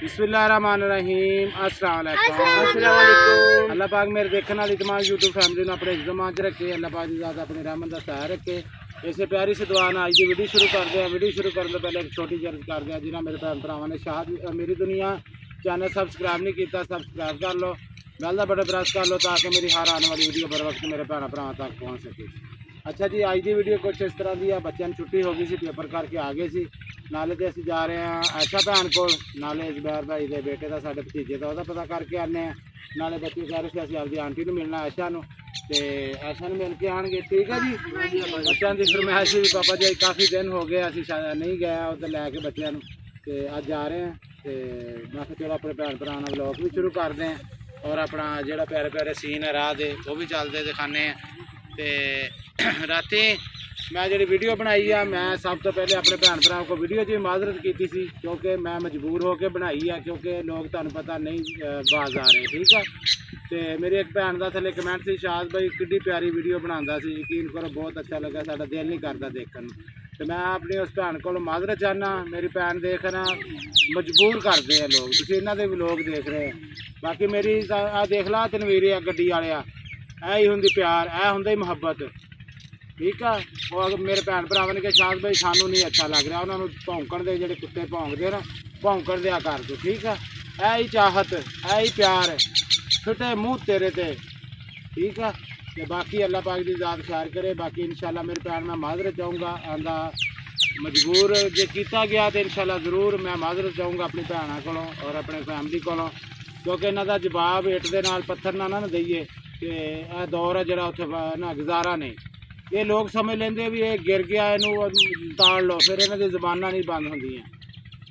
बिस्मिल्लाहिर्रहमानिर्रहीम अस्सलाम वालेकुम। अल्लाह पाक मेरे देखने वाली तमाम यूट्यूब फैमिली अपने इज़्ज़त च रखे। अल्लाह पाक की ज़ात अपनी रहमत का सहारा रखे। इसे प्यारी से दुआ अज की वीडियो शुरू करते हैं। वीडियो शुरू करने पहले एक छोटी अर्ज करते हैं, जिन्हें मेरे भैन भरावान ने शाद मेरी दुनिया चैनल सब्सक्राइब नहीं किया, सब्सक्राइब कर लो, बेल का बटन प्रेस कर लो ताकि मेरी हर आने वाली वीडियो बर वक्त मेरे भैन भरावान तक पहुँच सके। अच्छा जी, अज की वीडियो कुछ इस तरह की है। बच्चों की छुट्टी हो गई सी, पेपर करके आ गए सी। नाले तो असी जा रहे हैं ऐशा भैन को, नाले जुबैर भाई के बेटे का, साढ़े भतीजे का, वह पता करके आने हैं। नाले बच्चे कह रहे थे असं आपकी आंटी को मिलना, ऐशा को, तो ऐशा मिल के आएंगे। ठीक है जी। बच्चों की फरमाइश भी पापा जी काफ़ी दिन हो गए असी नहीं गए उधर लैके बच्चों, तो अज जा रहे हैं। तो मैं चलो अपने भैन भरा व्लॉग भी शुरू करते हैं और अपना जोड़ा प्यारे प्यारे सीन है राह दे वो भी चलते दिखाने हैं। तो राती मैं जी वीडियो बनाई है, मैं सब तो पहले अपने भैन भरावां को वीडियो जी माजरत की थी, क्योंकि मैं मजबूर होकर बनाई है, क्योंकि लोग तुहानू पता नहीं बाज आ रहे। ठीक है। तो मेरी एक भैन का थले कमेंट से, शाद भाई कितनी प्यारी वीडियो बनाता सी, यकीन करो बहुत अच्छा लगा, साडा दिल नहीं करता देखने। तो मैं अपनी उस भैन को माजरत चाहना, मेरी भैन देखना मजबूर करते हैं लोग, तुम इन्हों के भी लोग देख रहे हैं। बाकी मेरी आ देख ला तनवीर आ गड्डी वाले, यही होंगी प्यार, यह होंगी मुहब्बत। ठीक है। वो अगर मेरे भैन भरावां ने कहा शाद भाई सानू नहीं अच्छा लग रहा, उन्होंने भौंकण दे जो कुत्ते भौंकते ना, भौंकण दिया कर दो। ठीक है। यही चाहत, यही प्यार, फिटे मुँह तेरे ते। ठीक है। तो बाकी अल्लाह पाक की ज़ात खैर करे। बाकी इंशाल्लाह मेरी भैन मैं माजरत चाहूँगा, आंदा मजबूर जो किया गया तो इंशाल्लाह ज़रूर मैं माजरत चाहूँगा अपनी भैनों को और अपने फैमिली को, क्योंकि इन्हों का जवाब इट के नाल पत्थर ना दईए कि यह दौर है जो उत्थे ना गुजारा नहीं। ये लोग समझ लेंगे भी ये गिर गया, इनू ताड़ लो, फिर इन्हों की जबाना नहीं बंद होंगी।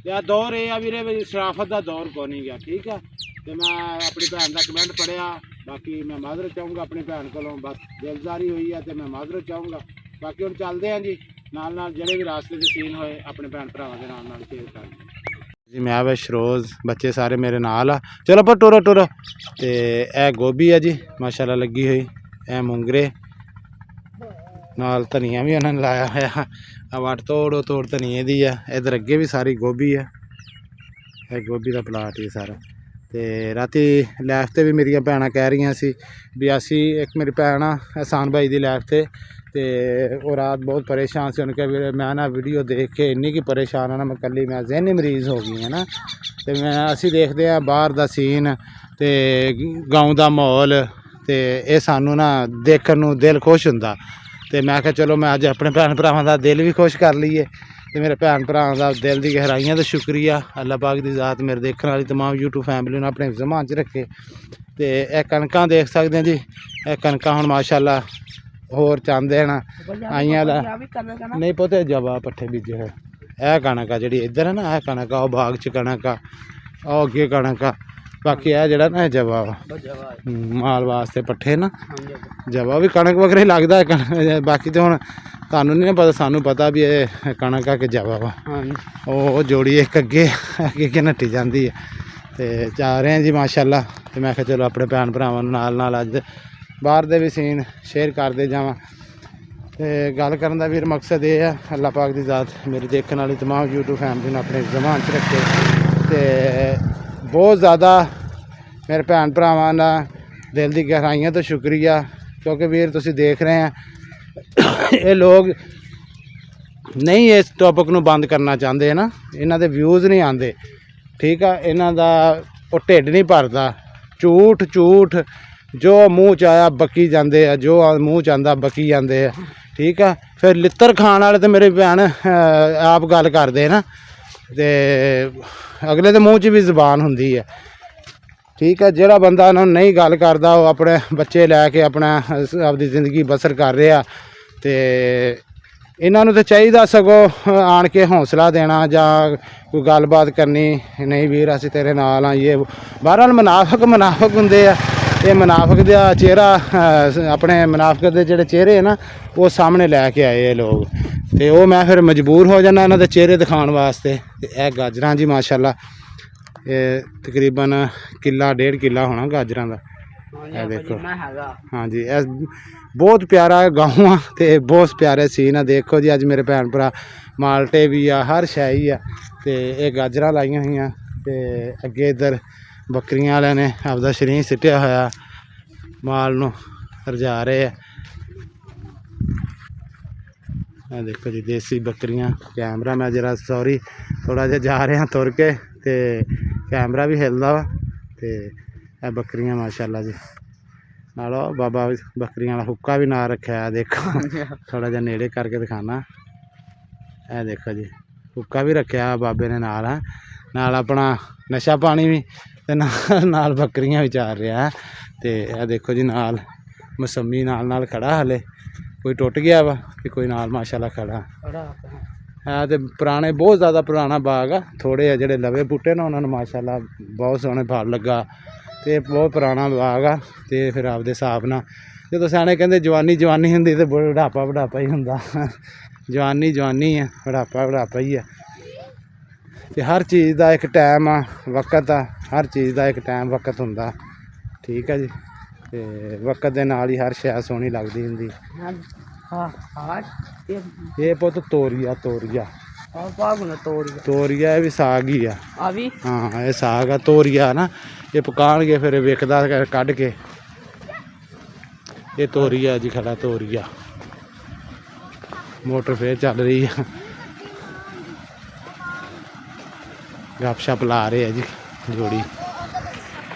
यह दौर यह वीरे शराफत का दौर को नहीं गया। ठीक है। तो मैं अपनी भैन का कमेंट पढ़िया, बाकी मैं माजरत चाहूँगा अपनी भैन को, बस दिलजारी हुई है तो मैं माजरत चाहूँगा। बाकी हम चलते हैं जी, नाल नाल ਜਿਹੜੇ भी रास्ते के सीन होए अपने भैन भरावां के नाल शेयर कर जी। मैं वे शरोज, बच्चे सारे मेरे नाल आ, चलो पर टुरो टुरो। तो यह गोभी है जी माशाल्लाह लगी हुई, यह मुंगरे नाल धनिया भी उन्होंने लाया है, वट तोड़ धनिए दी है। इधर अगे भी सारी गोभी है, यह गोभी का प्लाट ही सारा। तो राती लैफ से भी मेरिया भैन कह रही सी भी असी, एक मेरी भैन आ एहसान भाई की लैफ से, तो वो रात बहुत परेशान से, उनके मैं ना वीडियो देख के इन्नी की परेशान है ना, मैं कली मैं जहनी मरीज़ हो गई है ना। तो मैं असी देखते हैं बाहर का सीन तो गाँव का माहौल, तो ये सानू ना देखने नूं दिल खुश हुंदा। तो मैं क्या चलो मैं अज अपने भैन भरावां का दिल भी खुश कर लीए। तो मेरे भैन भरावां का दिल की गहराइयां तो शुक्रिया। अल्लाह पाक की ज़ात मेरे देखने वाली तमाम यूट्यूब फैमिली ने अपने ज़मान च रखे। तो यह कणकां देख सकते हैं जी, यह कणकां हुण माशाल्लाह होर चांदे न आइयां नहीं पता जवा पट्ठे बीजे है। यह कणक आ जी इधर है ना, यह कणक आ बाग च कणक आ, अगे कणक आ। बाकी यह जड़ा ना जवा माल वास्ते पट्ठे ना, जवा भी कणक वगैरह लगता है। बाकी तो हुण तुहानू नहीं पता, सानू पता भी ये कणक आ कि जवा वा। वो जोड़ी एक अगे अगे नट्टी जाती है। तो जा रहे हैं जी माशाल्लाह। तो मैं क्या चलो अपने भैन भरावां नाल नाल अज बाहर दे भी सीन शेयर करते जावां। तो गल करन दा वीर मकसद ये है, अल्लाह पाक की ज़ात मेरी देखने वाली तमाम यूट्यूब फैमिली ने अपने ज़मान च रखे। तो बहुत ज़्यादा मेरे भैन भरावां दा दिल की गहराइयां तो शुक्रिया, क्योंकि वीर तुसीं देख रहे हैं ये लोग नहीं इस टॉपिक नूं बंद करना चाहते है ना, इन्हां दे व्यूज़ नहीं आते। ठीक है। इन्हां दा वो ढिड नहीं भरदा, झूठ झूठ जो मूँह च आया बकी जाते हैं, जो मूँह च आंदा बकी जाते हैं। ठीक है। फिर लित्तर खाण वाले तो मेरे भैन आप गल करते ना, तो अगले के मूँह च भी जबान होंदी है। ठीक है। जोड़ा बंदा नहीं गल करता वो अपने बच्चे लैके अपना अपनी जिंदगी बसर कर रहा, तो इन्हों तो चाहिए सगों आन के हौसला देना जां कोई गलबात करनी, नहीं वीर असीं तेरे नाल हाँ ये। बहरहाल मुनाफक होंदे आ, ये मुनाफक का चेहरा अपने मुनाफक के जोड़े चेहरे है ना वो सामने लैके आए ये लोग। तो वो मैं फिर मजबूर हो जाना इन्हों के चेहरे दिखाने वास्ते। यह गाजरां जी माशाल्लाह, ये तकरीबन किला 1.5 किला होना गाजरां का। यह देखो हाँ जी, बहुत प्यारा गाँव आ, तो बहुत प्यारे सीन है। देखो जी अज मेरे भैन भरा माल्टे भी आ, हर शै ही आ। तो ये गाजरां लाइया हुई ਤੇ ਅੱਗੇ ਇੱਧਰ ਬੱਕਰੀਆਂ ਵਾਲਿਆਂ ਨੇ ਆਪਦਾ ਸ਼ਰੀਂ ਸਿੱਟਿਆ ਹੋਇਆ ਮਾਲ ਨੂੰ ਰਜਾ ਰਹੇ ਆ। ਇਹ ਦੇਖੋ ਜੀ ਦੇਸੀ ਬੱਕਰੀਆਂ। ਕੈਮਰਾ ਮੈਂ ਜਰਾ ਸੌਰੀ ਥੋੜ੍ਹਾ ਜਿਹਾ ਜਾ ਰਿਹਾ ਤੁਰ ਕੇ ਤੇ ਕੈਮਰਾ ਵੀ ਹਿਲਦਾ ਵਾ। ਤੇ ਇਹ ਬੱਕਰੀਆਂ ਮਾਸ਼ਾਅੱਲਾ ਜੀ ਨਾਲੋਂ ਬਾਬਾ ਬੱਕਰੀਆਂ ਵਾਲਾ ਹੁੱਕਾ ਵੀ ਨਾਲ ਰੱਖਿਆ। ਦੇਖੋ ਥੋੜ੍ਹਾ ਜਿਹਾ ਨੇੜੇ ਕਰਕੇ ਦਿਖਾਣਾ। ਇਹ ਦੇਖੋ ਜੀ ਹੁੱਕਾ ਵੀ ਰੱਖਿਆ ਬਾਬੇ ਨੇ ਨਾਲ ਆਪਣਾ ਨਸ਼ਾ ਪਾਣੀ ਵੀ ਤੇ ਨਾਲ ਬੱਕਰੀਆਂ ਵੀ ਚਾਰ ਰਿਹਾ। ਤੇ ਇਹ ਦੇਖੋ ਜੀ ਨਾਲ ਮੌਸੰਮੀ ਨਾਲ ਖੜਾ ਹਲੇ ਕੋਈ ਟੁੱਟ ਗਿਆ ਵਾ ਤੇ ਕੋਈ ਨਾਲ ਮਾਸ਼ਾਅੱਲਾ ਖੜਾ ਹੈ। ਤੇ ਪੁਰਾਣੇ ਬਹੁਤ ਜ਼ਿਆਦਾ ਪੁਰਾਣਾ ਬਾਗ ਆ। ਥੋੜ੍ਹੇ ਆ ਜਿਹੜੇ ਲਵੇ ਬੂਟੇ ਨਾ ਉਹਨਾਂ ਨੂੰ ਮਾਸ਼ਾਅੱਲਾ ਬਹੁਤ ਸੋਹਣੇ ਫਲ ਲੱਗਾ ਤੇ ਬਹੁਤ ਪੁਰਾਣਾ ਬਾਗ ਆ। ਤੇ ਫਿਰ ਆਪਦੇ ਹਿਸਾਬ ਨਾਲ ਜਦੋਂ ਸਿਆਣੇ ਕਹਿੰਦੇ ਜਵਾਨੀ ਹੁੰਦੀ ਤੇ ਬੁਢਾਪਾ ਹੀ ਹੁੰਦਾ। ਜਵਾਨੀ ਆ ਬੁਢਾਪਾ ਹੀ ਆ। ਤੇ ਹਰ ਚੀਜ਼ ਦਾ ਇੱਕ ਟਾਈਮ ਆ ਵਕਤ ਆ। ਹਰ ਚੀਜ਼ ਦਾ ਇੱਕ ਟਾਈਮ ਵਕਤ ਹੁੰਦਾ ਠੀਕ ਹੈ ਜੀ। ਤੇ ਵਕਤ ਦੇ ਨਾਲ ਹੀ ਹਰ ਸ਼ੈ ਸੋਹਣੀ ਲੱਗਦੀ ਹੁੰਦੀ। ਇਹ ਪੁੱਤ ਤੋਰੀਆ ਇਹ ਵੀ ਸਾਗ ਹੀ ਆ। ਹਾਂ ਇਹ ਸਾਗ ਆ ਤੋਰੀਆ ਨਾ। ਇਹ ਪਕਾਉਣਗੇ ਫਿਰ ਵਿਕਦਾ ਕੱਢ ਕੇ। ਇਹ ਤੋਰੀਆ ਜੀ ਖੜਾ ਤੋਰੀਆ। ਮੋਟਰ ਫੇਰ ਚੱਲ ਰਹੀ ਆ। ਗੱਪ ਸ਼ਪ ਲਾ ਰਹੇ ਆ ਜੀ ਜੋੜੀ।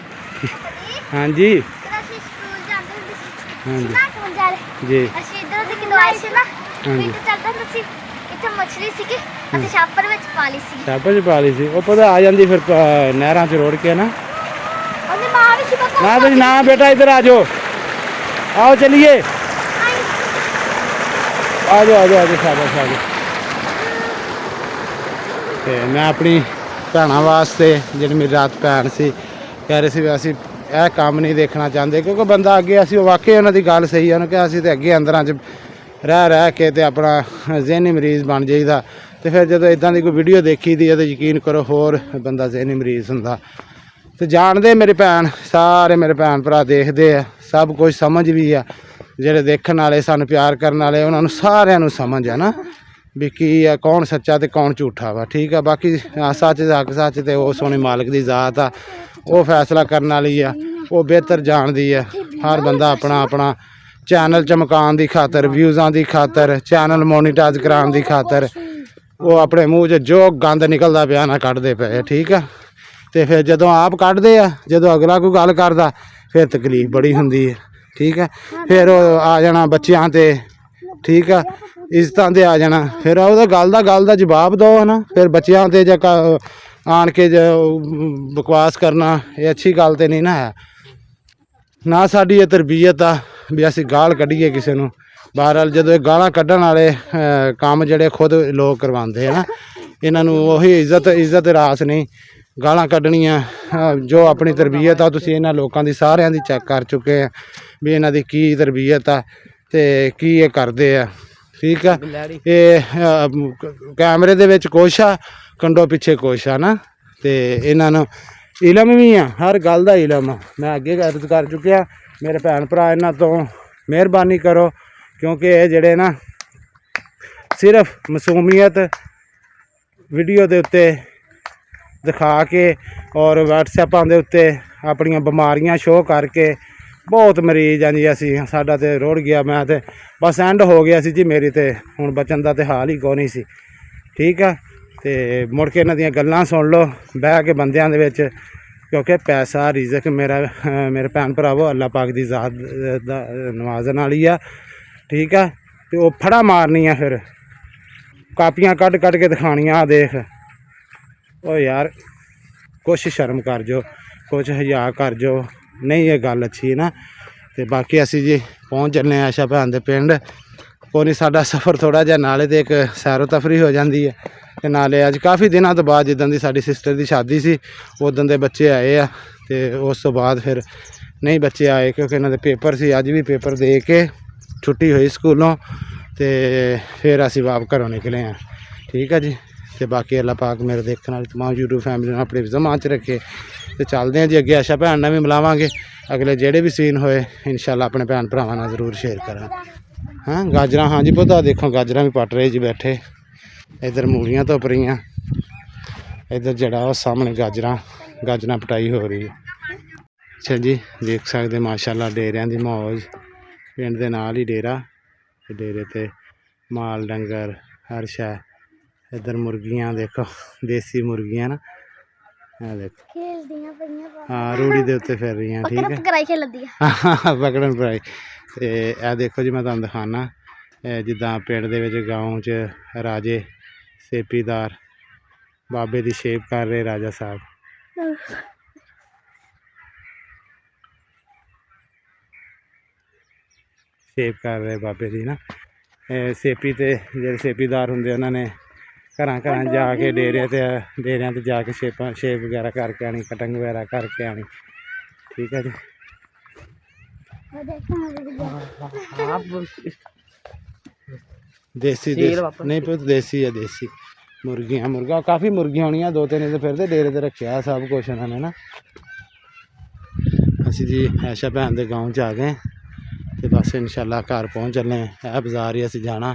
ਹਾਂਜੀ ਹਾਂਜੀ ਜੀ ਅਸੀਂ ਇਧਰੋਂ ਦੀ ਕਿਦੋਂ ਆਏ ਸੀ ਨਾ ਪਿੰਡ ਚੱਲਦਾ ਹੁੰਦਾ ਸੀ। ਇੱਥੇ ਮੱਛਲੀ ਸੀਗੀ ਅਸੀਂ ਛਾਪਰ ਵਿੱਚ ਪਾ ਲਈ ਸੀ। ਛਾਪਰ 'ਚ ਪਾ ਲਈ ਸੀ। ਉਹ ਪਤਾ ਆ ਜਾਂਦੀ ਫਿਰ ਨਹਿਰਾਂ 'ਚ ਰੋੜ ਕੇ ਨਾ। ਉਹਦੀ ਮਾਂ ਵੀ ਸੀ ਪਤਾ ਨਾ ਬਈ ਨਾ ਬੇਟਾ ਇੱਧਰ ਆ ਜਾਓ। आओ चलिए आ जाओ शाबाश। ਤੇ ਮੈਂ ਆਪਣੀ ਭੈਣਾਂ ਵਾਸਤੇ ਜਿਹੜੀ ਮੇਰੀ ਰਾਤ ਭੈਣ ਸੀ ਕਹਿ ਰਹੇ ਸੀ ਵੀ ਅਸੀਂ ਇਹ ਕੰਮ ਨਹੀਂ ਦੇਖਣਾ ਚਾਹੁੰਦੇ ਕਿਉਂਕਿ ਬੰਦਾ ਅੱਗੇ ਅਸੀਂ ਵਾਕਈ ਉਹਨਾਂ ਦੀ ਗੱਲ ਸਹੀ ਆ। ਉਹਨੂੰ ਕਿਹਾ ਅਸੀਂ ਤੇ ਅੱਗੇ ਅੰਦਰਾਂ 'ਚ ਰਹਿ ਕੇ ਤੇ ਆਪਣਾ ਜ਼ਹਿਨੀ ਮਰੀਜ਼ ਬਣ ਜਾਈਦਾ। ਤੇ ਫਿਰ ਜਦੋਂ ਇੱਦਾਂ ਦੀ ਕੋਈ ਵੀਡੀਓ ਦੇਖੀ ਦੀ ਹੈ ਤਾਂ ਯਕੀਨ ਕਰੋ ਹੋਰ ਬੰਦਾ ਜ਼ਹਿਨੀ ਮਰੀਜ਼ ਹੁੰਦਾ। ਤੇ ਜਾਣਦੇ ਮੇਰੇ ਭੈਣ ਸਾਰੇ ਮੇਰੇ ਭੈਣ ਭਰਾ ਦੇਖਦੇ ਆ ਸਭ ਕੁਝ ਸਮਝ ਵੀ ਆ। ਜਿਹੜੇ ਦੇਖਣ ਵਾਲੇ ਸਾਨੂੰ ਪਿਆਰ ਕਰਨ ਵਾਲੇ ਉਹਨਾਂ ਨੂੰ ਸਾਰਿਆਂ ਨੂੰ ਸਮਝ ਆ ਨਾ ਵੀ ਕੀ ਆ ਕੌਣ ਸੱਚਾ ਤੇ ਕੌਣ ਝੂਠਾ ਵਾ ਠੀਕ ਆ। ਬਾਕੀ ਸੱਚ ਹੱਕ ਸੱਚ ਤੇ ਉਹ ਸੋਹਣੇ ਮਾਲਕ ਦੀ ਜ਼ਾਤ ਆ। ਉਹ ਫੈਸਲਾ ਕਰਨ ਵਾਲੀ ਆ। ਉਹ ਬਿਹਤਰ ਜਾਣਦੀ ਆ। ਹਰ ਬੰਦਾ ਆਪਣਾ ਚੈਨਲ ਚਮਕਾਉਣ ਦੀ ਖਾਤਰ ਵਿਊਜ਼ਾਂ ਦੀ ਖਾਤਰ ਚੈਨਲ ਮੋਨੀਟਾਈਜ਼ ਕਰਾਉਣ ਦੀ ਖਾਤਰ ਉਹ ਆਪਣੇ ਮੂੰਹ 'ਚ ਜੋ ਗੰਦ ਨਿਕਲਦਾ ਪਿਆ ਨਾ ਕੱਢਦੇ ਪਏ ਠੀਕ ਆ। ਤੇ ਫਿਰ ਜਦੋਂ ਆਪ ਕੱਢਦੇ ਆ ਜਦੋਂ ਅਗਲਾ ਕੋਈ ਗੱਲ ਕਰਦਾ ਫਿਰ ਤਕਲੀਫ ਬੜੀ ਹੁੰਦੀ ਹੈ ਠੀਕ ਹੈ। ਫਿਰ ਉਹ ਆ ਜਾਣਾ ਬੱਚਿਆਂ 'ਤੇ ਠੀਕ ਆ ਇੱਜ਼ਤਾਂ 'ਤੇ ਆ ਜਾਣਾ। ਫਿਰ ਉਹਦਾ ਗੱਲ ਦਾ ਜਵਾਬ ਦਿਓ ਨਾ। ਫਿਰ ਬੱਚਿਆਂ 'ਤੇ ਜਾਂ ਆਣ ਕੇ ਬਕਵਾਸ ਕਰਨਾ ਇਹ ਅੱਛੀ ਗੱਲ ਤਾਂ ਨਹੀਂ ਨਾ ਹੈ। ਨਾ ਸਾਡੀ ਇਹ ਤਰਬੀਅਤ ਆ ਵੀ ਅਸੀਂ ਗਾਲ ਕੱਢੀਏ ਕਿਸੇ ਨੂੰ। ਬਹਰਹਾਲ ਜਦੋਂ ਇਹ ਗਾਲਾਂ ਕੱਢਣ ਵਾਲੇ ਕੰਮ ਜਿਹੜੇ ਖੁਦ ਲੋਕ ਕਰਵਾਉਂਦੇ ਆ ਨਾ ਇਹਨਾਂ ਨੂੰ ਉਹੀ ਇੱਜ਼ਤ ਰਾਸ ਨਹੀਂ ਗਾਲਾਂ ਕੱਢਣੀਆਂ। ਜੋ ਆਪਣੀ ਤਰਬੀਅਤ ਆ ਤੁਸੀਂ ਇਹਨਾਂ ਲੋਕਾਂ ਦੀ ਸਾਰਿਆਂ ਦੀ ਚੈੱਕ ਕਰ ਚੁੱਕੇ ਆ ਵੀ ਇਹਨਾਂ ਦੀ ਕੀ ਤਰਬੀਅਤ ਆ ਤੇ ਕੀ ਇਹ ਕਰਦੇ ਆ ਠੀਕ ਆ। ਇਹ ਕੈਮਰੇ ਦੇ ਵਿੱਚ ਕੁਛ ਆ ਕੰਡੋ ਪਿੱਛੇ ਕੁਛ ਆ ਨਾ। ਤੇ ਇਹਨਾਂ ਨੂੰ ਇਲਮ ਵੀ ਆ ਹਰ ਗੱਲ ਦਾ ਇਲਮ ਆ। ਮੈਂ ਅੱਗੇ ਅਰਜ਼ ਕਰ ਚੁੱਕਿਆ ਮੇਰੇ ਭੈਣ ਭਰਾ ਇਹਨਾਂ ਤੋਂ ਮਿਹਰਬਾਨੀ ਕਰੋ ਕਿਉਂਕਿ ਇਹ ਜਿਹੜੇ ਨਾ ਸਿਰਫ ਮਾਸੂਮੀਅਤ ਵੀਡੀਓ ਦੇ ਉੱਤੇ ਦਿਖਾ ਕੇ ਔਰ ਵਟਸਐਪਾਂ ਦੇ ਉੱਤੇ ਆਪਣੀਆਂ ਬਿਮਾਰੀਆਂ ਸ਼ੋਅ ਕਰਕੇ ਬਹੁਤ ਮਰੀਜ਼ ਆ ਜੀ। ਅਸੀਂ ਸਾਡਾ ਤਾਂ ਰੁੜ ਗਿਆ। ਮੈਂ ਤਾਂ ਬਸ ਐਂਡ ਹੋ ਗਿਆ ਸੀ ਜੀ ਮੇਰੀ ਤੇ ਹੁਣ ਬਚਣ ਦਾ ਤਾਂ ਹਾਲ ਹੀ ਕੋਈ ਨਹੀਂ ਸੀ ਠੀਕ ਆ। ਤੇ ਮੁੜ ਕੇ ਇਹਨਾਂ ਦੀਆਂ ਗੱਲਾਂ ਸੁਣ ਲਓ ਬਹਿ ਕੇ ਬੰਦਿਆਂ ਦੇ ਵਿੱਚ ਕਿਉਂਕਿ ਪੈਸਾ ਰਿਜ਼ਕ ਮੇਰੇ ਭੈਣ ਭਰਾਵੋ ਅੱਲਾਹ ਪਾਕ ਦੀ ਜ਼ਾਤ ਦਾ ਨਵਾਜ਼ਣ ਵਾਲੀ ਆ ਠੀਕ ਆ। ਤੇ ਉਹ ਫੜਾ ਮਾਰਨੀਆਂ ਫਿਰ ਕਾਪੀਆਂ ਕੱਢ ਕੇ ਦਿਖਾਣੀਆਂ ਦੇਖ ਉਹ ਯਾਰ ਕੁਛ ਸ਼ਰਮ ਕਰ ਜੋ ਕੁਛ ਹਯਾ ਕਰ ਜੋ ਨਹੀਂ ਇਹ ਗੱਲ ਅੱਛੀ ਨਾ। ਤੇ ਬਾਕੀ ਅਸੀਂ ਜੀ ਪਹੁੰਚ ਚੱਲੇ ਆਸ਼ਾ ਭੈਣ ਦੇ ਪਿੰਡ। ਕੋਈ ਨਹੀਂ ਸਾਡਾ ਸਫ਼ਰ ਥੋੜ੍ਹਾ ਜਿਹਾ ਨਾਲੇ ਤੇ ਇੱਕ ਸੈਰੋ ਤਫਰੀ ਹੋ ਜਾਂਦੀ ਹੈ ਤੇ ਨਾਲੇ ਅੱਜ ਕਾਫੀ ਦਿਨਾਂ ਤੋਂ ਬਾਅਦ ਜਿੱਦਾਂ ਦੀ ਸਾਡੀ ਸਿਸਟਰ ਦੀ ਸ਼ਾਦੀ ਸੀ ਉਦੋਂ ਦੇ ਬੱਚੇ ਆਏ ਆ। ਤੇ ਉਸ ਤੋਂ ਬਾਅਦ ਫਿਰ ਨਹੀਂ ਬੱਚੇ ਆਏ ਕਿਉਂਕਿ ਇਹਨਾਂ ਦੇ ਪੇਪਰ ਸੀ। ਅੱਜ ਵੀ ਪੇਪਰ ਦੇ ਕੇ ਛੁੱਟੀ ਹੋਈ ਸਕੂਲੋਂ ਤੇ ਫਿਰ ਅਸੀਂ ਵਾਪਸ ਘਰੋਂ ਨਿਕਲੇ ਹਾਂ ਠੀਕ ਆ ਜੀ। ਤੇ ਬਾਕੀ ਅੱਲਾਹ ਪਾਕ ਮੇਰੇ ਦੇਖਣ ਵਾਲੀ ਤਮਾਮ YouTube ਫੈਮਿਲੀ ਨੂੰ ਆਪਣੇ ਜ਼ਮਾਨ 'ਚ ਰੱਖੇ। ਤੇ ਚੱਲਦੇ ਹਾਂ ਜੀ ਅੱਗੇ ਆਸ਼ਾ ਭੈਣ ਨਾਲ ਵੀ ਮਿਲਾਵਾਂਗੇ। ਅਗਲੇ ਜਿਹੜੇ ਵੀ ਸੀਨ ਹੋਏ ਇਨਸ਼ਾਅੱਲਾ ਆਪਣੇ ਭੈਣ ਭਰਾਵਾਂ ਨਾਲ ਜ਼ਰੂਰ ਸ਼ੇਅਰ ਕਰਾਂ। ਹਾਂ ਗਾਜਰਾਂ ਹਾਂਜੀ ਪਤਾ ਦੇਖੋ ਗਾਜਰਾਂ ਵੀ ਪੱਟ ਰਹੇ ਜੀ ਬੈਠੇ। ਇੱਧਰ ਮੂਲੀਆਂ ਧੁੱਪ ਰਹੀਆਂ ਇੱਧਰ ਜਿਹੜਾ ਉਹ ਸਾਹਮਣੇ ਗਾਜਰਾਂ ਪਟਾਈ ਹੋ ਰਹੀ ਹੈ। ਅੱਛਾ ਜੀ, ਦੇਖ ਸਕਦੇ ਮਾਸ਼ਾਅੱਲਾ ਡੇਰਿਆਂ ਦੀ ਮੌਜ। ਪਿੰਡ ਦੇ ਨਾਲ ਹੀ ਡੇਰਾ, ਡੇਰੇ ਤੇ ਮਾਲ ਡੰਗਰ ਹਰ ਸ਼ੈ। ਇੱਧਰ ਮੁਰਗੀਆਂ ਦੇਖੋ, ਦੇਸੀ ਮੁਰਗੀਆਂ ਨਾ, ਇਹ ਦੇਖੋ ਖੇਲਦੀਆਂ ਪਈਆਂ ਹਾਂ ਰੂੜੀ ਦੇ ਉੱਤੇ ਫਿਰ ਰਹੀਆਂ। ਠੀਕ ਹੈ, ਪਕੜਾਈ ਖੇਲਦੀ ਆ। ਪਕੜਨ ਪਰਾਈ। ਤੇ ਇਹ ਦੇਖੋ ਜੀ, ਮੈਂ ਤੁਹਾਨੂੰ ਦਿਖਾਣਾ ਜਿੱਦਾਂ ਪਿੰਡ ਦੇ ਵਿੱਚ ਗਾਉਂ 'ਚ ਰਾਜੇ ਸੇਪੀਦਾਰ ਬਾਬੇ ਦੀ ਸ਼ੇਪ ਕਰ ਰਹੇ ਰਾਜਾ ਸਾਹਿਬ। ਸ਼ੇਪ ਕਰ ਰਹੇ ਬਾਬੇ ਦੀ ਨਾ। ਸੇਪੀ ਤੇ ਜਿਹੜੇ ਸੇਪੀਦਾਰ ਹੁੰਦੇ ਉਹਨਾਂ ਨੇ ਘਰਾਂ ਜਾ ਕੇ ਡੇਰਿਆਂ ਤੇ ਜਾ ਕੇ ਸ਼ੇਪ ਵਗੈਰਾ ਕਰਕੇ ਆਣੀ, ਕਟਿੰਗ ਵਗੈਰਾ ਕਰਕੇ ਆਣੀ। ਠੀਕ ਹੈ ਜੀ। ਦੇਸੀ ਨਹੀਂ ਪੁੱਤ, ਦੇਸੀ ਹੈ, ਦੇਸੀ ਮੁਰਗਾ ਕਾਫੀ ਮੁਰਗੀਆਂ ਹੋਣੀਆਂ, 2-3 ਇਹਦੇ ਫਿਰਦੇ ਡੇਰੇ ਤੇ ਰੱਖਿਆ ਸਭ ਕੁਛ ਇਹਨਾਂ ਨੇ ਨਾ। ਅਸੀਂ ਜੀ ਐਸ਼ਾ ਭੈਣ ਦੇ ਗਾਉਂ 'ਚ ਆ ਗਏ ਤੇ ਬਸ ਇਨਸ਼ਾਅੱਲਾ ਘਰ ਪਹੁੰਚ ਚੱਲੇ। ਇਹ ਬਾਜ਼ਾਰ ਹੀ ਅਸੀਂ ਜਾਣਾ,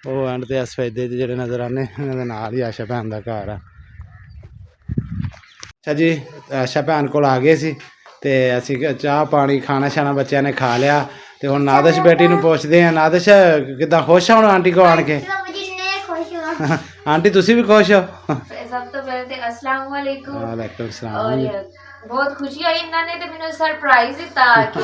ਉਹ ਐਂਡ ਤੇ ਸਫੈਦੇ ਜਿਹੜੇ ਨਜ਼ਰ ਆਉਂਦੇ ਇਹਨਾਂ ਦੇ ਨਾਲ ਹੀ ਆਸ਼ਾ ਭੈਣ ਦਾ ਘਰ ਆ। ਅੱਛਾ ਜੀ, ਆਸ਼ਾ ਭੈਣ ਕੋਲ ਆ ਗਏ ਸੀ ਤੇ ਅਸੀਂ ਚਾਹ ਪਾਣੀ ਖਾਣਾ ਛਾਣਾ ਬੱਚਿਆਂ ਨੇ ਖਾ ਲਿਆ ਤੇ ਹੁਣ ਨਾਦਿਸ਼ ਬੇਟੀ ਨੂੰ ਪੁੱਛਦੇ ਆ। ਨਾਦਿਸ਼ ਕਿੱਦਾਂ, ਖੁਸ਼ ਆ ਹੁਣ ਆਂਟੀ ਕੋਲ ਆਣ ਕੇ? ਆਂਟੀ ਤੁਸੀਂ ਵੀ ਖੁਸ਼ ਹੋ? ਸਭ ਤੋਂ ਪਹਿਲੇ ਤੇ अस्सलाम वालेकुम। ਵਾਲੇकुम ਸਲਾਮ। ਬਹੁਤ ਖੁਸ਼ੀ ਹੋਈ, ਇਹਨਾਂ ਨੇ ਤੇ ਮੈਨੂੰ ਸਰਪ੍ਰਾਈਜ਼ ਦਿੱਤਾ ਕਿ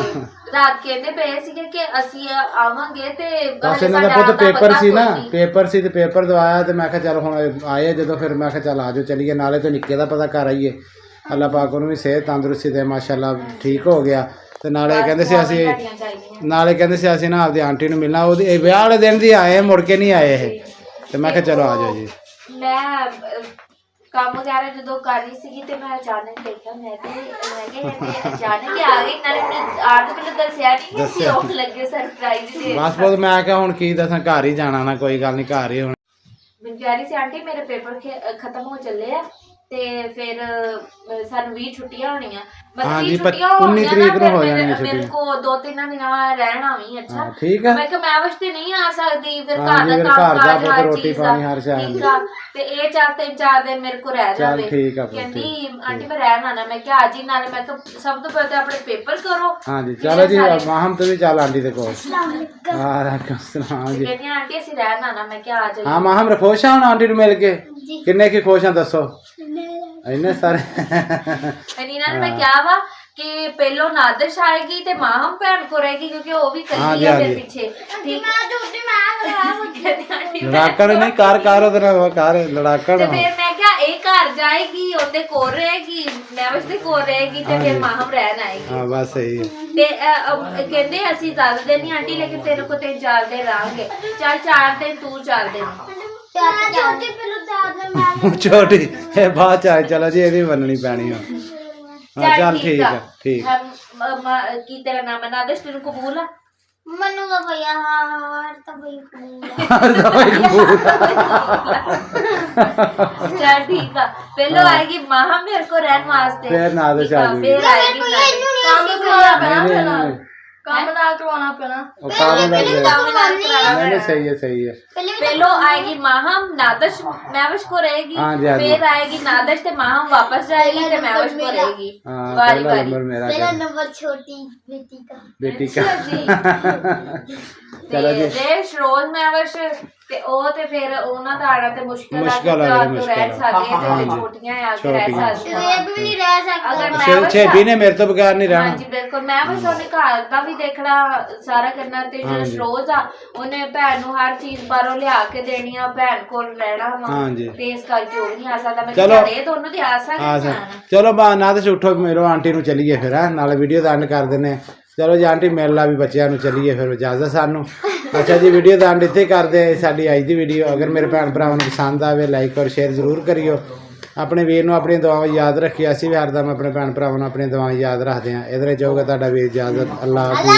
ਰਾਤ ਕਹਿੰਦੇ ਪਏ ਸੀਗੇ ਕਿ ਅਸੀਂ ਆਵਾਂਗੇ ਤੇ ਬਸ ਇਹਨਾਂ ਦਾ ਪੁੱਤ ਪੇਪਰ ਸੀ ਨਾ, ਪੇਪਰ ਸੀ ਤੇ ਪੇਪਰ ਦਵਾਇਆ ਤੇ ਮੈਂ ਕਿਹਾ ਚੱਲ ਹੁਣ ਆਏ ਜਦੋਂ, ਫਿਰ ਮੈਂ ਕਿਹਾ ਚੱਲ ਆ ਜਾਓ ਚੱਲੀਏ, ਨਾਲੇ ਤੋਂ ਨਿੱਕੇ ਦਾ ਪਤਾ ਕਰ ਆਈਏ। ਅੱਲਾਹ ਪਾਕ ਉਹਨੂੰ ਵੀ ਸਿਹਤ ਤੰਦਰੁਸਤੀ ਦੇ, ਮਾਸ਼ਾਅੱਲਾ ਠੀਕ ਹੋ ਗਿਆ। ਤੇ ਨਾਲੇ ਕਹਿੰਦੇ ਸੀ ਅਸੀਂ ਨਾ ਆਪਦੀ ਆਂਟੀ ਨੂੰ ਮਿਲਣਾ, ਉਹਦੇ ਵਿਆਹ ਵਾਲੇ ਦਿਨ ਦੀ ਆਏ, ਮੁੜ ਕੇ ਨਹੀਂ ਆਏ ਇਹ। ਤੇ ਮੈਂ ਕਿਹਾ ਚਲੋ ਆ ਜਾਓ ਜੀ। ਮੈਂ ਕੰਮ ਵਗੈਰਾ ਜਦੋਂ ਕਰ ਰਹੀ ਸੀਗੀ ਤੇ ਮੈਂ ਅਚਾਨਕ ਦੇਖਿਆ, ਮੈਂ ਕਿਹਾ ਅਚਾਨਕ ਹੀ ਆ ਗਈ। ਨਾਲੇ ਮੈਨੂੰ ਆਰ ਤੋਂ ਪਹਿਲਾਂ ਦੱਸਿਆ ਨਹੀਂ ਕਿ ਉਹ ਲੱਗੇ ਸਰਪ੍ਰਾਈਜ਼ ਦੇ। ਬਸ ਬਹੁਤ ਮੈਂ ਕਿਹਾ ਹੁਣ ਕੀ ਦੱਸਾਂ, ਘਰ ਹੀ ਜਾਣਾ ਨਾ, ਕੋਈ ਗੱਲ ਨਹੀਂ ਘਰ ਹੀ ਹੁਣ। ਮੈਨੂੰ ਕਹਿ ਰਹੀ ਸੀ ਆਂਟੀ ਮੇਰੇ ਪੇਪਰ ਖਤਮ ਹੋ ਚੱਲੇ ਆ ਤੇ ਫਿਰ ਸਾਨੂੰ 20 ਛੁੱਟੀਆਂ ਹੋਣੀਆਂ, ਮਤਲਬ 20 ਛੁੱਟੀਆਂ 19 ਤਰੀਕ ਨੂੰ ਹੋ ਜਾਣੀਆਂ ਮੇਰੇ ਕੋ 2-3 ਮਹੀਨਾ ਰਹਿਣਾ ਵੀ। ਅੱਛਾ ਠੀਕ ਹੈ। ਮੈਂ ਕਿਹਾ ਮੈਂ ਵਸਤੇ ਨਹੀਂ ਆ ਸਕਦੀ, ਫਿਰ ਘਰ ਦਾ ਕੰਮ ਕਾਜ ਹਰ ਰੋਟੀ ਪਾਣੀ ਹਰ ਸ਼ੈ ਤੇ ਇਹ 4 ਦਿਨ ਮੇਰੇ ਕੋ ਰਹਿ ਜਾਵੇ। ਕਹਿੰਦੀ ਆਂਟੀ ਮੈਂ ਰਹਿਣ ਆਣਾ। ਮੈਂ ਕਿਹਾ ਅੱਜ ਹੀ, ਨਾਲੇ ਮੈਂ ਕਿਹਾ ਸਭ ਤੋਂ ਪਹਿਲਾਂ ਆਪਣੇ ਪੇਪਰ ਕਰੋ। ਹਾਂਜੀ ਚਲੋ ਜੀ, ਮਾਹਮ ਤੂੰ ਵੀ ਚੱਲ ਆਂਟੀ ਦੇ ਕੋਲ। ਵਾਲੇਕੁਮ ਸਲਾਮ ਜੀ। ਕਹਿੰਦੀ ਆਂਟੀ ਅਸੀਂ ਰਹਿਣ ਆਣਾ। ਮੈਂ ਕਿਹਾ ਆ ਜਾਓ। ਹਾਂ ਮਾਹਮ ਖੁਸ਼ ਆ ਹੁਣ ਆਂਟੀ ਨੂੰ ਮਿਲ ਕੇ? ਕਿੰਨੇ ਕੀ ਖੁਸ਼ ਆ ਦੱਸੋ? ਇੰਨੇ ਸਾਰੇ। ਇਹਨਾਂ ਨੇ ਮੈਂ ਕਿਹਾ ਵਾ ਕਿ ਪਹਿਲੋਂ ਨਾਦਿਸ਼ ਆਏਗੀ ਤੇ ਮਾਹਮ ਭੈਣ ਕੋ ਰਹੇਗੀ, ਕਿਉਂਕਿ ਉਹ ਵੀ ਕੱਲੀ ਹੈ ਫਿਰ ਪਿੱਛੇ। ਠੀਕ ਲੜਾਕਣ ਨਹੀਂ ਕਰ ਉਹਦੇ ਨਾਲ ਕਰ ਲੜਾਕਣ। ਤੇ ਫਿਰ ਮੈਂ ਕਿਹਾ ਇਹ ਘਰ ਜਾਏਗੀ, ਉਹਦੇ ਕੋਲ ਰਹੇਗੀ, ਮੈਂ ਉਸਦੇ ਕੋਲ ਰਹੇਗੀ ਤੇ ਫਿਰ ਮਾਹਮ ਰਹਿਣ ਆਏਗੀ। ਹਾਂ ਬਸ ਸਹੀ ਹੈ। ਤੇ ਕਹਿੰਦੇ ਅਸੀਂ ਜ਼ਿਆਦਾ ਦਿਨ ਨਹੀਂ ਆਂਟੀ, ਲੇਕਿਨ ਤੇਰੇ ਕੋ 3-4 ਦਿਨ ਰਹਾਂਗੇ। ਚੱਲ 4 ਦਿਨ ਤੂੰ 4 ਦਿਨ ਛੋਟੀ ਇਹ ਬਾਅਦ ਚ ਆਏ। ਚਲੋ ਜੀ, ਇਹਦੀ ਮੰਨਣੀ ਪੈਣੀ ਆ। ਹਾਂ ਚੱਲ ਠੀਕ ਹੈ, ਠੀਕ। ਕੀ ਤੇਰਾ ਨਾਮ ਹੈ ਨਾਦਿਸ਼, ਤੈਨੂੰ ਕਬੂਲ ਆ? ਮਨੂ ਦਾ ਭਈਆ ਹਾਰ ਤਾਂ ਭਈ ਕਬੂਲ। ਚੱਲ ਠੀਕ ਆ। ਪਹਿਲੋਂ ਆਏਗੀ ਮਾਹਾ ਮੇਰੇ ਕੋ ਰਹਿਣ ਵਾਸਤੇ, ਫਿਰ ਨਾਦਿਸ਼ ਆ ਜਾਊਗੀ। ਫਿਰ ਆਏਗੀ ਕੰਮ ਨਾਲ ਕਰਵਾਉਣਾ ਪੈਣਾ। ਉਹ ਕੰਮ ਨਾਲ ਨਹੀਂ, ਸਹੀ ਹੈ ਸਹੀ ਹੈ। ਪਹਿਲੋਂ ਆਏਗੀ ਮਾਹਮ, ਨਾਦਿਸ਼ ਮੈਵਿਸ਼ ਕੋ ਰਹੇਗੀ, ਫਿਰ ਆਏਗੀ ਨਾਦਿਸ਼ ਤੇ ਮਾਹਮ ਵਾਪਸ ਜਾਏਗੀ ਤੇ ਮੈਵਿਸ਼ ਕੋ ਰਹੇਗੀ। ਵਾਰੀ ਵਾਰੀ पहला नंबर छोटी बेटी का चलो जी। रेश रोज मैवश ਤੇ ਉਹ ਤੇ ਫਿਰ ਉਹਨਾਂ ਦਾ ਆਣਾ ਤੇ ਮੁਸ਼ਕਿਲ ਆ ਕਿ ਰਹਿ ਸਕਦੇ ਤੇ ਛੋਟੀਆਂ ਆ ਕੇ ਰਹਿ ਸਕਦੀਆਂ। ਇਹ ਵੀ ਨਹੀਂ ਰਹਿ ਸਕਦਾ। ਅਗਰ ਮੈਂ ਛੇਬੀ ਨੇ ਮੇਰੇ ਤੋਂ ਬਗੈਰ ਨਹੀਂ ਰਹਿਣਾ। ਹਾਂਜੀ ਬਿਲਕੁਲ, ਮੈਂ ਬਸ ਉਹਨੇ ਘਰ ਦਾ ਵੀ ਦੇਖਣਾ ਸਾਰਾ ਕਰਨਾ ਤੇ ਜਿਹੜਾ ਰੋਜ਼ ਆ ਉਹਨੇ ਭੈਣ ਨੂੰ ਹਰ ਚੀਜ਼ ਬਾਹਰੋਂ ਲਿਆ ਕੇ ਦੇਣੀ ਆ, ਭੈਣ ਕੋਲ ਰਹਿਣਾ ਵਾ ਤੇ ਇਸ ਕਰਕੇ ਉਹ ਨਹੀਂ ਆ ਸਕਦਾ। ਮੈਂ ਕਿਹਾ ਇਹ ਦੋਨੋਂ ਦੀ ਆ ਸਕਦੇ। ਚਲੋ ਬਾ ਨਾ ਤੇ ਉੱਠੋ ਮੇਰੋ ਆਂਟੀ ਨੂੰ ਚੱਲੀਏ ਫਿਰ ਨਾਲੇ ਵੀਡੀਓ ਦਾ ਐਂਡ ਕਰ ਦਿੰਦੇ। ਚਲੋ ਜੀ ਆਂਟੀ ਮਿਲ ਲਾ ਵੀ ਬੱਚਿਆਂ ਨੂੰ, ਚੱਲੀਏ ਫਿਰ ਇਜਾਜ਼ਤ ਸਾਨੂੰ। ਅੱਛਾ ਜੀ, ਵੀਡੀਓ ਦਾ ਐਂਡ ਇੱਥੇ ਕਰਦੇ ਸਾਡੀ ਅੱਜ ਦੀ ਵੀਡੀਓ। ਅਗਰ ਮੇਰੇ ਭੈਣ ਭਰਾਵਾਂ ਨੂੰ ਪਸੰਦ ਆਵੇ ਲਾਈਕ ਔਰ ਸ਼ੇਅਰ ਜ਼ਰੂਰ ਕਰਿਓ। ਆਪਣੇ ਵੀਰ ਨੂੰ ਆਪਣੀਆਂ ਦੁਆਵਾਂ ਯਾਦ ਰੱਖਿਓ। ਅਸੀਂ ਵੀ ਹਰਦਮ ਆਪਣੇ ਭੈਣ ਭਰਾਵਾਂ ਨੂੰ ਆਪਣੀਆਂ ਦੁਆਵਾਂ ਯਾਦ ਰੱਖਦੇ ਹਾਂ। ਇਹਦੇ ਨਾਲ ਚਾਹੂਗਾ ਤੁਹਾਡਾ ਵੀਰ ਇਜਾਜ਼ਤ। ਅੱਲਾਹ ਹਾਫਿਜ਼।